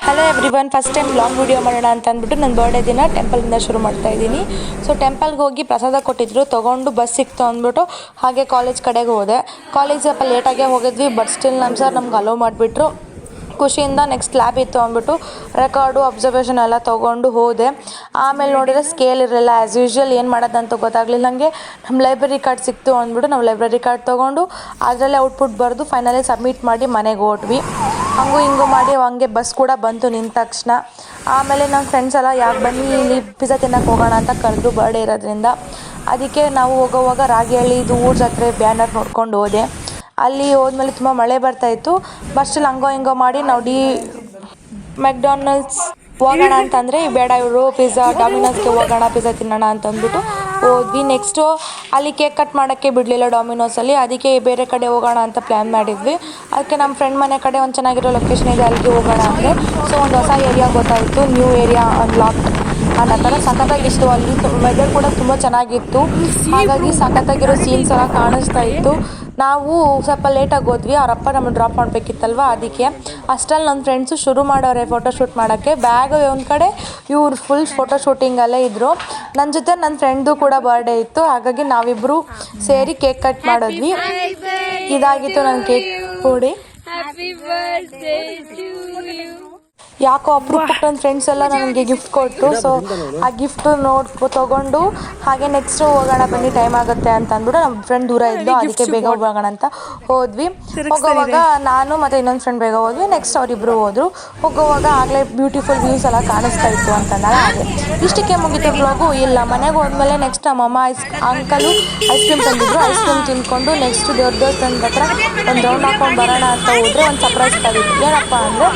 Hello everyone, first time long video ಮಾಡೋಣ ಅಂತ ಅಂದ್ಬಿಟ್ಟು ನನ್ನ ಬರ್ಡೇ ದಿನ ಟೆಂಪಲಿಂದ ಶುರು ಮಾಡ್ತಾ ಇದ್ದೀನಿ. ಸೊ ಟೆಂಪಲ್ಗೆ ಹೋಗಿ ಪ್ರಸಾದ ಕೊಟ್ಟಿದ್ರು, ತೊಗೊಂಡು ಬಸ್ ಸಿಕ್ತು ಅಂದ್ಬಿಟ್ಟು ಹಾಗೆ ಕಾಲೇಜ್ ಕಡೆಗೆ ಹೋದೆ. ಕಾಲೇಜ್ ಸ್ವಲ್ಪ ಲೇಟಾಗೇ ಹೋಗಿದ್ವಿ, ಬಟ್ ಸ್ಟಿಲ್ ನಮ್ಮ ಸರ್ ನಮ್ಗೆ ಅಲೋ ಮಾಡಿಬಿಟ್ರು. ಖುಷಿಯಿಂದ ನೆಕ್ಸ್ಟ್ ಲ್ಯಾಬ್ ಇತ್ತು ಅಂದ್ಬಿಟ್ಟು ರೆಕಾರ್ಡು ಅಬ್ಸರ್ವೇಷನ್ ಎಲ್ಲ ತೊಗೊಂಡು ಹೋದೆ. ಆಮೇಲೆ ನೋಡಿದ್ರೆ ಸ್ಕೇಲ್ ಇರಲಿಲ್ಲ. ಆ್ಯಸ್ ಯೂಶ್ವಲ್ ಏನು ಮಾಡೋದಂತ ಗೊತ್ತಾಗಲಿಲ್ಲ. ನನಗೆ ನಮ್ಮ ಲೈಬ್ರರಿ ಕಾರ್ಡ್ ಸಿಕ್ತು ಅಂದ್ಬಿಟ್ಟು ನಾವು ಲೈಬ್ರರಿ ಕಾರ್ಡ್ ತೊಗೊಂಡು ಅದರಲ್ಲೇ ಔಟ್ಪುಟ್ ಬರೆದು ಫೈನಲಿ ಸಬ್ಮಿಟ್ ಮಾಡಿ ಮನೆಗೆ ಹೊರಟ್ವಿ. ಹಂಗೂ ಹಿಂಗೂ ಮಾಡಿ ಹಂಗೆ ಬಸ್ ಕೂಡ ಬಂತು ನಿಂತ ತಕ್ಷಣ. ಆಮೇಲೆ ನಮ್ಮ ಫ್ರೆಂಡ್ಸ್ ಎಲ್ಲ ಯಾಕೆ ಬನ್ನಿ ಇಲ್ಲಿ ಪಿಜ್ಜಾ ತಿನ್ನೋಕೆ ಹೋಗೋಣ ಅಂತ ಕರೆದು ಬರ್ಡೇ ಇರೋದ್ರಿಂದ. ಅದಕ್ಕೆ ನಾವು ಹೋಗೋವಾಗ ರಾಗಿಹಳ್ಳಿ ಇದು ಊರ ಜಾತ್ರೆ ಬ್ಯಾನರ್ ನೋಡ್ಕೊಂಡು ಹೋದೆ. ಅಲ್ಲಿ ಹೋದ್ಮೇಲೆ ತುಂಬ ಮಳೆ ಬರ್ತಾಯಿತ್ತು. ಬಸ್ಸಲ್ಲಿ ಹಂಗೋ ಹಿಂಗೋ ಮಾಡಿ ನಾವು ಮೆಕ್ಡಾನಲ್ಡ್ಸ್ ಹೋಗೋಣ ಅಂತಂದರೆ ಬೇಡ ಇವರು ಪಿಜ್ಜಾ ಡಾಮಿನೋಸ್ಗೆ ಹೋಗೋಣ ಪಿಜ್ಜಾ ತಿನ್ನೋಣ ಅಂತಂದ್ಬಿಟ್ಟು ಹೋದ್ವಿ. ನೆಕ್ಸ್ಟು ಅಲ್ಲಿ ಕೇಕ್ ಕಟ್ ಮಾಡೋಕ್ಕೆ ಬಿಡಲಿಲ್ಲ ಡಾಮಿನೋಸಲ್ಲಿ, ಅದಕ್ಕೆ ಬೇರೆ ಕಡೆ ಹೋಗೋಣ ಅಂತ ಪ್ಲ್ಯಾನ್ ಮಾಡಿದ್ವಿ. ಅದಕ್ಕೆ ನಮ್ಮ ಫ್ರೆಂಡ್ ಮನೆ ಕಡೆ ಒಂದು ಚೆನ್ನಾಗಿರೋ ಲೊಕೇಶನ್ ಇದೆ, ಅಲ್ಲಿಗೆ ಹೋಗೋಣ ಅಂದರೆ ಸೊ ಒಂದು ಹೊಸ ಏರಿಯಾ ಗೊತ್ತಾಯಿತು, ನ್ಯೂ ಏರಿಯಾ ಅನ್ಲಾಕ್ ಅನ್ನೋ ಥರ. ಸಖತ್ತಾಗಿತ್ತು. ಅಲ್ಲಿ ವೆದರ್ ಕೂಡ ತುಂಬ ಚೆನ್ನಾಗಿತ್ತು, ಹಾಗಾಗಿ ಸಖತ್ತಾಗಿರೋ ಸೀನ್ಸ್ ಎಲ್ಲ ಕಾಣಿಸ್ತಾ ಇತ್ತು. ನಾವು ಸ್ವಲ್ಪ ಲೇಟಾಗಿ ಹೋದ್ವಿ, ಅವರಪ್ಪ ನಮ್ಮನ್ನು ಡ್ರಾಪ್ ಮಾಡಬೇಕಿತ್ತಲ್ವ, ಅದಕ್ಕೆ. ಅಷ್ಟರಲ್ಲಿ ನನ್ನ ಫ್ರೆಂಡ್ಸು ಶುರು ಮಾಡೋರೆ ಫೋಟೋಶೂಟ್ ಮಾಡೋಕ್ಕೆ. ಬ್ಯಾಗ್ ಒಂದು ಕಡೆ, ಇವ್ರು ಫುಲ್ ಫೋಟೋ ಶೂಟಿಂಗಲ್ಲೇ ಇದ್ದರು. ನನ್ನ ಜೊತೆ ನನ್ನ ಫ್ರೆಂಡ್ದು ಕೂಡ ಬರ್ಡೇ ಇತ್ತು, ಹಾಗಾಗಿ ನಾವಿಬ್ಬರು ಸೇರಿ ಕೇಕ್ ಕಟ್ ಮಾಡಿದ್ವಿ. ಇದಾಗಿತ್ತು ನನ್ನ ಕೇಕ್ ಪುಡಿ. ಯಾಕೋ ಅಪ್ರೂಪಕ್ಕೆ ನನ್ನ ಫ್ರೆಂಡ್ಸ್ ಎಲ್ಲ ನನಗೆ ಗಿಫ್ಟ್ ಕೊಟ್ಟರು. ಸೊ ಆ ಗಿಫ್ಟು ತೊಗೊಂಡು ಹಾಗೆ ನೆಕ್ಸ್ಟ್ ಹೋಗೋಣ ಬನ್ನಿ ಟೈಮ್ ಆಗುತ್ತೆ ಅಂತ ಅಂದ್ಬಿಟ್ಟು ನಮ್ಮ ಫ್ರೆಂಡ್ ದೂರ ಇದ್ದು, ಅದಕ್ಕೆ ಬೇಗ ಹೋಗೋಣ ಅಂತ ಹೋದ್ವಿ. ಹೋಗೋವಾಗ ನಾನು ಮತ್ತು ಇನ್ನೊಂದು ಫ್ರೆಂಡ್ ಬೇಗ ಹೋದ್ವಿ. ನೆಕ್ಸ್ಟ್ ಅವರಿಬ್ಬರು ಹೋದರು. ಹೋಗೋವಾಗ ಆಗಲೇ ಬ್ಯೂಟಿಫುಲ್ ವ್ಯೂಸ್ ಎಲ್ಲ ಕಾಣಿಸ್ತಾ ಇತ್ತು ಅಂತಂದಾಗ ಹಾಗೆ ಇಷ್ಟಕ್ಕೆ ಮುಗಿತು ವ್ಲಾಗು. ಇಲ್ಲ, ಮನೆಗೆ ಹೋದ್ಮೇಲೆ ನೆಕ್ಸ್ಟ್ ನಮ್ಮಮ್ಮ ಅಂಕಲು ಐಸ್ ಕ್ರೀಮ್ ತಂದಿದ್ರು. ಐಸ್ ಕ್ರೀಮ್ ತಿಂದ್ಕೊಂಡು ನೆಕ್ಸ್ಟ್ ದೇವಸ್ಥಾನದ ಹತ್ರ ಒಂದು ರೌಂಡ್ ಹಾಕೊಂಡು ಬರೋಣ ಅಂತ ಹೋದರೆ ಒಂದು ಸರ್ಪ್ರೈಸ್ ತಂದಿತ್ತು. ಏನಪ್ಪ ಅಂದರೆ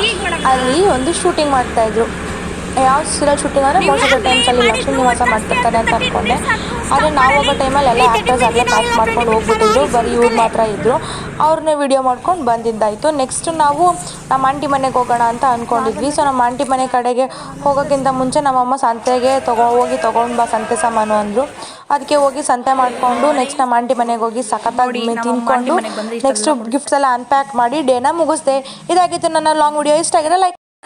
ಅಲ್ಲಿ ಒಂದು ಶೂಟಿಂಗ್ ಮಾಡ್ತಾಯಿದ್ರು. ಯಾವ ಸೀರಿಯಲ್ ಶೂಟಿಂಗ್ ಅಂದರೆ ಮೋಸ್ಟ್ ಆಫ್ ದ ಟೈಮ್ಸಲ್ಲಿ ಲಕ್ಷ್ಮೀ ನಿವಾಸ ಮಾಡ್ತಿರ್ತಾರೆ ಅಂತ ಅಂದ್ಕೊಂಡೆ. ಆದರೆ ನಾವು ಹೋಗೋ ಟೈಮಲ್ಲಿ ಎಲ್ಲ ಆ್ಯಕ್ಟರ್ಸ್ ಆಗಲೇ ಪ್ಯಾಕ್ ಮಾಡ್ಕೊಂಡು ಹೋಗ್ಬಿಟ್ಟಿದ್ರು, ಬರೀ ಇವ್ರು ಮಾತ್ರ ಇದ್ದರು. ಅವ್ರನ್ನೇ ವೀಡಿಯೋ ಮಾಡ್ಕೊಂಡು ಬಂದಿದ್ದಾಯಿತು. ನೆಕ್ಸ್ಟ್ ನಾವು ನಮ್ಮ ಆಂಟಿ ಮನೆಗೆ ಹೋಗೋಣ ಅಂತ ಅಂದ್ಕೊಂಡಿದ್ವಿ. ಸೊ ನಮ್ಮ ಆಂಟಿ ಮನೆ ಕಡೆಗೆ ಹೋಗೋಕ್ಕಿಂತ ಮುಂಚೆ ನಮ್ಮಮ್ಮ ಸಂತೆಗೆ ಹೋಗಿ ತೊಗೊಂಡು ಬಾ ಸಂತೆ ಸಾಮಾನು ಅಂದರು. ಅದಕ್ಕೆ ಹೋಗಿ ಸಂತೆ ಮಾಡಿಕೊಂಡು ನೆಕ್ಸ್ಟ್ ನಮ್ಮ ಆಂಟಿ ಮನೆಗೆ ಹೋಗಿ ಸಖತ್ತಾಗಿ ತಿಂದ್ಕೊಂಡು ನೆಕ್ಸ್ಟ್ ಗಿಫ್ಟ್ಸ್ ಎಲ್ಲ ಅನ್ಪ್ಯಾಕ್ ಮಾಡಿ ಡೇನ ಮುಗಿಸ್ದೆ. ಇದಾಗಿತ್ತು ನನ್ನ ಲಾಂಗ್ ವಿಡಿಯೋ. ಇಷ್ಟ ಆಗಿದೆ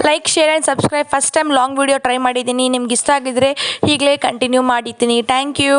like share and subscribe. First time long video try ಮಾಡಿದ್ದೀನಿ. ನಿಮ್ಗೆ ಇಷ್ಟ ಆಗಿದ್ರೆ ಈಗಲೇ ಕಂಟಿನ್ಯೂ ಮಾಡಿದ್ದೀನಿ. Thank you.